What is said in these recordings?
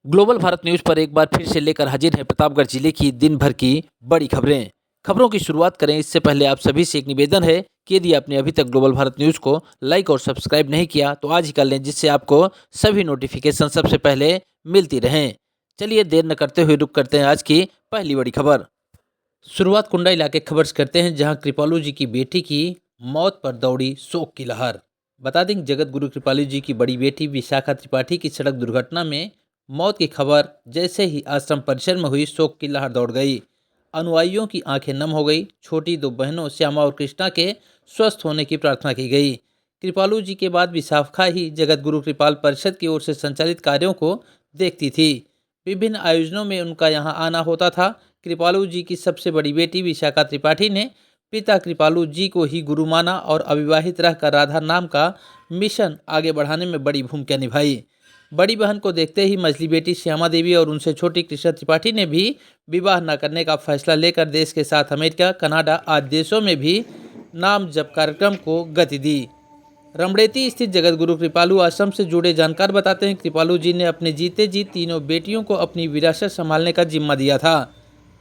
Global Bharat news पर एक बार फिर से लेकर हाजिर है प्रतापगढ़ जिले की दिन भर की बड़ी खबरें। खबरों की शुरुआत करें इससे पहले आप सभी से एक निवेदन है कि यदि आपने अभी तक ग्लोबल भारत न्यूज़ को लाइक और सब्सक्राइब नहीं किया तो आज ही कर लें, जिससे आपको सभी नोटिफिकेशन सबसे पहले मिलती रहें। चलिए देर न करते हुए रुक करते हैं आज की पहली बड़ी खबर। शुरुआत कुंडा इलाके खबर से करते हैं, जहां कृपालू जी की बेटी की मौत पर दौड़ी शोक की लहर। बता दें जगत गुरु कृपालू जी की बड़ी बेटी विशाखा त्रिपाठी की सड़क दुर्घटना में मौत की खबर जैसे ही आश्रम परिसर में हुई, शोक की लहर दौड़ गई। अनुयायियों की आंखें नम हो गई। छोटी दो बहनों श्यामा और कृष्णा के स्वस्थ होने की प्रार्थना की गई। कृपालू जी के बाद विशाखा ही जगत गुरु कृपाल परिषद की ओर से संचालित कार्यों को देखती थी। विभिन्न आयोजनों में उनका यहाँ आना होता था। कृपालू जी की सबसे बड़ी बेटी विशाखा त्रिपाठी ने पिता कृपालू जी को ही गुरु माना और अविवाहित रहकर राधा नाम का मिशन आगे बढ़ाने में बड़ी भूमिका निभाई। बड़ी बहन को देखते ही मझली बेटी श्यामा देवी और उनसे छोटी कृष्णा त्रिपाठी ने भी विवाह न करने का फैसला लेकर देश के साथ अमेरिका, कनाडा आदि देशों में भी नाम जप कार्यक्रम को गति दी। रमड़ेती स्थित जगत गुरु कृपालू आश्रम से जुड़े जानकार बताते हैं, कृपालू जी ने अपने जीते जी तीनों बेटियों को अपनी विरासत संभालने का जिम्मा दिया था।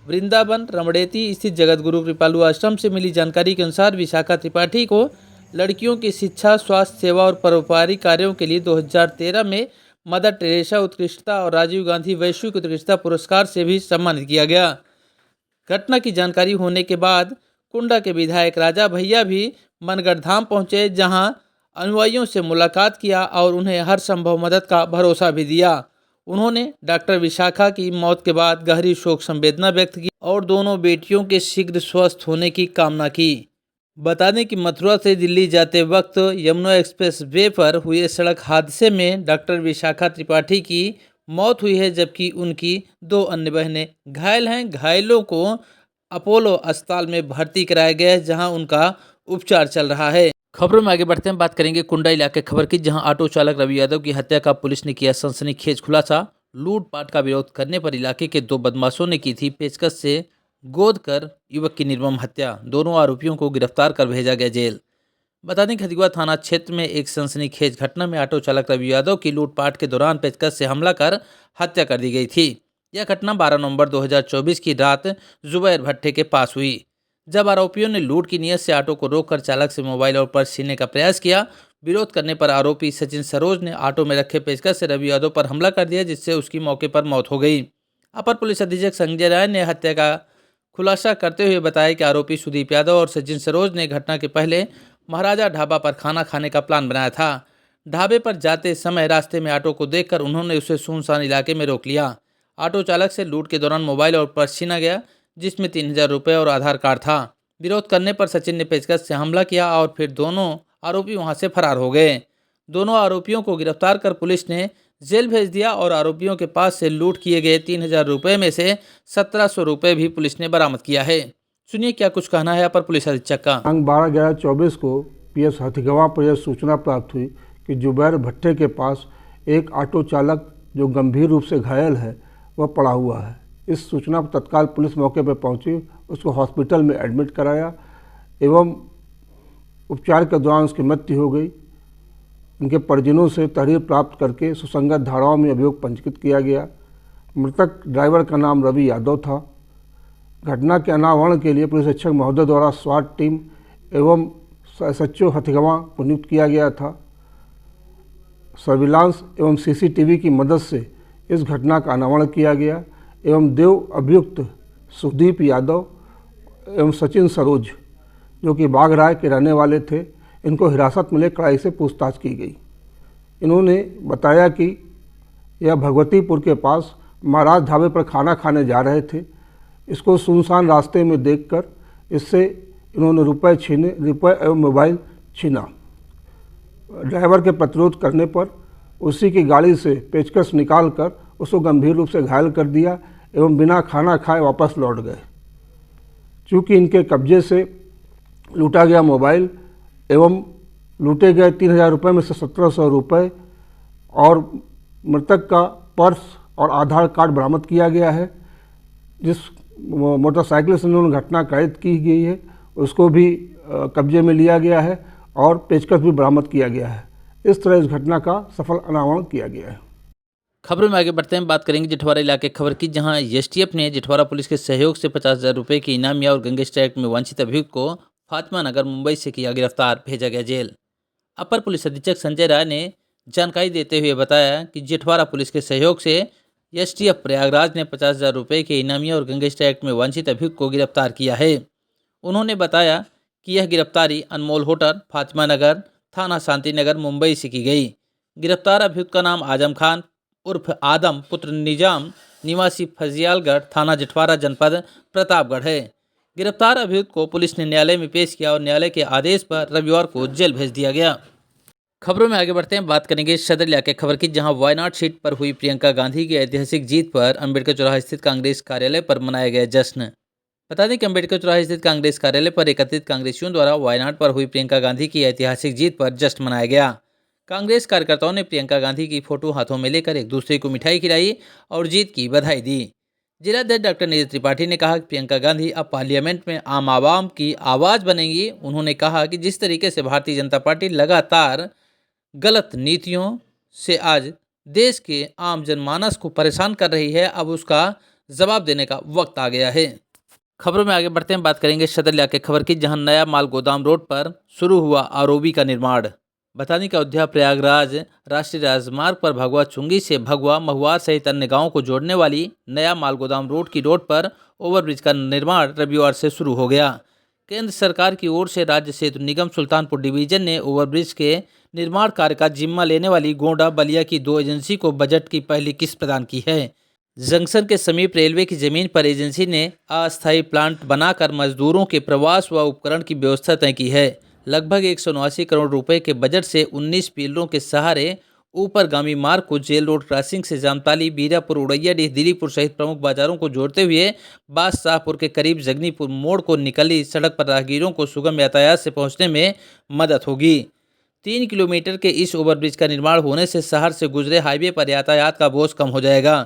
वृंदावन रमड़ेती स्थित जगत गुरु कृपालू आश्रम से मिली जानकारी के अनुसार विशाखा त्रिपाठी को लड़कियों की शिक्षा, स्वास्थ्य सेवा और परोपकारी कार्यों के लिए 2013 में मदर टेरेसा उत्कृष्टता और राजीव गांधी वैश्विक उत्कृष्टता पुरस्कार से भी सम्मानित किया गया। घटना की जानकारी होने के बाद कुंडा के विधायक राजा भैया भी मनगढ़ धाम पहुंचे, जहां अनुयायियों से मुलाकात किया और उन्हें हर संभव मदद का भरोसा भी दिया। उन्होंने डॉक्टर विशाखा की मौत के बाद गहरी शोक संवेदना व्यक्त की और दोनों बेटियों के शीघ्र स्वस्थ होने की कामना की। बता दें कि मथुरा से दिल्ली जाते वक्त यमुना एक्सप्रेस वे पर हुए सड़क हादसे में डॉक्टर विशाखा त्रिपाठी की मौत हुई है, जबकि उनकी दो अन्य बहनें घायल हैं। घायलों को अपोलो अस्पताल में भर्ती कराया गया है, जहां उनका उपचार चल रहा है। खबरों में आगे बढ़ते हैं, बात करेंगे कुंडा इलाके खबर की, जहां ऑटो चालक रवि यादव की हत्या का पुलिस ने किया सनसनीखेज खुलासा। लूटपाट का विरोध करने पर इलाके के दो बदमाशों ने की थी पेचकस से गोद कर युवक की निर्मम हत्या। दोनों आरोपियों को गिरफ्तार कर भेजा गया जेल। बता दें खतिगवा थाना क्षेत्र में एक सनसनीखेज घटना में ऑटो चालक रवि यादव की लूटपाट के दौरान पेचकस से हमला कर हत्या कर दी गई थी। यह घटना 12 नवंबर 2024 की रात जुबैर भट्टे के पास हुई, जब आरोपियों ने लूट की नीयत से ऑटो को रोककर चालक से मोबाइल और पर्स छीनने का प्रयास किया। विरोध करने पर आरोपी सचिन सरोज ने ऑटो में रखे पेचकस से रवि यादव पर हमला कर दिया, जिससे उसकी मौके पर मौत हो गई। अपर पुलिस अधीक्षक संजय राय ने हत्या का खुलासा करते हुए बताया कि आरोपी सुदीप यादव और सचिन सरोज ने घटना के पहले महाराजा ढाबा पर खाना खाने का प्लान बनाया था। ढाबे पर जाते समय रास्ते में ऑटो को देखकर उन्होंने उसे सुनसान इलाके में रोक लिया। ऑटो चालक से लूट के दौरान मोबाइल और पर्स छीना गया, जिसमें 3000 रुपये और आधार कार्ड था। विरोध करने पर सचिन ने पेचकस से हमला किया और फिर दोनों आरोपी वहां से फरार हो गए। दोनों आरोपियों को गिरफ्तार कर पुलिस ने जेल भेज दिया और आरोपियों के पास से लूट किए गए 3000 रुपये में से 1700 रुपये भी पुलिस ने बरामद किया है। सुनिए क्या कुछ कहना है अपर पुलिस अधीक्षक का। 12/11/24 को पीएस हथिगवा पर यह सूचना प्राप्त हुई कि जुबैर भट्टे के पास एक ऑटो चालक जो गंभीर रूप से घायल है वह पड़ा हुआ है। इस सूचना पर तत्काल पुलिस मौके पर पहुंची, उसको हॉस्पिटल में एडमिट कराया एवं उपचार के दौरान उसकी मृत्यु हो गई। उनके परिजनों से तहरीर प्राप्त करके सुसंगत धाराओं में अभियोग पंजीकृत किया गया। मृतक ड्राइवर का नाम रवि यादव था। घटना के अनावरण के लिए पुलिस अधीक्षक महोदय द्वारा स्वाट टीम एवं एसएचओ हथिगवा को नियुक्त किया गया था। सर्विलांस एवं सीसीटीवी की मदद से इस घटना का अनावरण किया गया एवं देव अभियुक्त सुदीप यादव एवं सचिन सरोज, जो कि बाघराय के रहने वाले थे, इनको हिरासत में ले कड़ाई से पूछताछ की गई। इन्होंने बताया कि यह भगवतीपुर के पास महाराज ढाबे पर खाना खाने जा रहे थे। इसको सुनसान रास्ते में देखकर इससे इन्होंने रुपए एवं मोबाइल छीना। ड्राइवर के प्रतिरोध करने पर उसी की गाड़ी से पेचकस निकालकर उसको गंभीर रूप से घायल कर दिया एवं बिना खाना खाए वापस लौट गए। चूँकि इनके कब्जे से लूटा गया मोबाइल एवं लूटे गए 3000 रुपये में से 1700 रुपये और मृतक का पर्स और आधार कार्ड बरामद किया गया है। जिस मोटरसाइकिल से उन्होंने घटना कैद की गई है उसको भी कब्जे में लिया गया है और पेचकस भी बरामद किया गया है। इस तरह इस घटना का सफल अनावरण किया गया है। खबरों में आगे बढ़ते हैं, बात करेंगे जिठवारा इलाके खबर की, जहां एसटीएफ ने जिठवारा पुलिस के सहयोग से 50,000 रुपये की इनामिया और गैंगस्टर एक्ट में वांछित अभियुक्त को फातिमा नगर मुंबई से किया गिरफ्तार, भेजा गया जेल। अपर पुलिस अधीक्षक संजय राय ने जानकारी देते हुए बताया कि जिठवारा पुलिस के सहयोग से एसटीएफ प्रयागराज ने 50,000 रुपये के इनामिया और गैंगस्टर एक्ट में वांछित अभियुक्त को गिरफ्तार किया है। उन्होंने बताया कि यह गिरफ्तारी अनमोल होटल, फातिमा नगर, थाना शांति नगर, मुंबई से की गई। गिरफ्तार अभियुक्त का नाम आजम खान उर्फ आदम पुत्र निजाम, निवासी फजियालगढ़, थाना जिठवारा, जनपद प्रतापगढ़ है। गिरफ्तार अभियुक्त को पुलिस ने न्यायालय में पेश किया और न्यायालय के आदेश पर रविवार को जेल भेज दिया गया। खबरों में आगे बढ़ते हैं, बात करेंगे सदर इलाके खबर की, जहां वायनाड सीट पर हुई प्रियंका गांधी की ऐतिहासिक जीत पर अंबेडकर चौराहा स्थित कांग्रेस कार्यालय पर मनाया गया जश्न। बता दें कि अंबेडकर चौराहा स्थित कांग्रेस कार्यालय पर एकत्रित कांग्रेसियों द्वारा वायनाड पर हुई प्रियंका गांधी की ऐतिहासिक जीत पर जश्न मनाया गया। कांग्रेस कार्यकर्ताओं ने प्रियंका गांधी की फोटो हाथों में लेकर एक दूसरे को मिठाई खिलाई और जीत की बधाई दी। जिलाध्यक्ष डॉक्टर नीरज त्रिपाठी ने कहा कि प्रियंका गांधी अब पार्लियामेंट में आम आवाम की आवाज़ बनेंगी। उन्होंने कहा कि जिस तरीके से भारतीय जनता पार्टी लगातार गलत नीतियों से आज देश के आम जनमानस को परेशान कर रही है, अब उसका जवाब देने का वक्त आ गया है। खबरों में आगे बढ़ते हैं, बात करेंगे सदर इलाके खबर की, जहां नया माल गोदाम रोड पर शुरू हुआ आरओबी का निर्माण। बताने कि अयोध्या प्रयागराज राष्ट्रीय राजमार्ग पर भगवा चुंगी से भगवा महुआ सहित अन्य गांवों को जोड़ने वाली नया माल गोदाम रोड की रोड पर ओवरब्रिज का निर्माण रविवार से शुरू हो गया। केंद्र सरकार की ओर से राज्य सेतु निगम सुल्तानपुर डिवीजन ने ओवरब्रिज के निर्माण कार्य का जिम्मा लेने वाली गोंडा बलिया की 2 एजेंसी को बजट की पहली किस्त प्रदान की है। जंक्शन के समीप रेलवे की जमीन पर एजेंसी ने अस्थायी प्लांट बनाकर मजदूरों के प्रवास व उपकरण की व्यवस्था तय की है। लगभग 179 करोड़ रुपए के बजट से 19 पिलरों के सहारे ऊपरगामी मार्ग को जेल रोड क्रॉसिंग से जामताली, बीरापुर, उड़ैयाडीह, दिलीपुर सहित प्रमुख बाजारों को जोड़ते हुए बादशाहपुर के करीब जगनीपुर मोड़ को निकली सड़क पर राहगीरों को सुगम यातायात से पहुंचने में मदद होगी। 3 किलोमीटर के इस ओवरब्रिज का निर्माण होने से शहर से गुजरे हाईवे पर यातायात का बोझ कम हो जाएगा।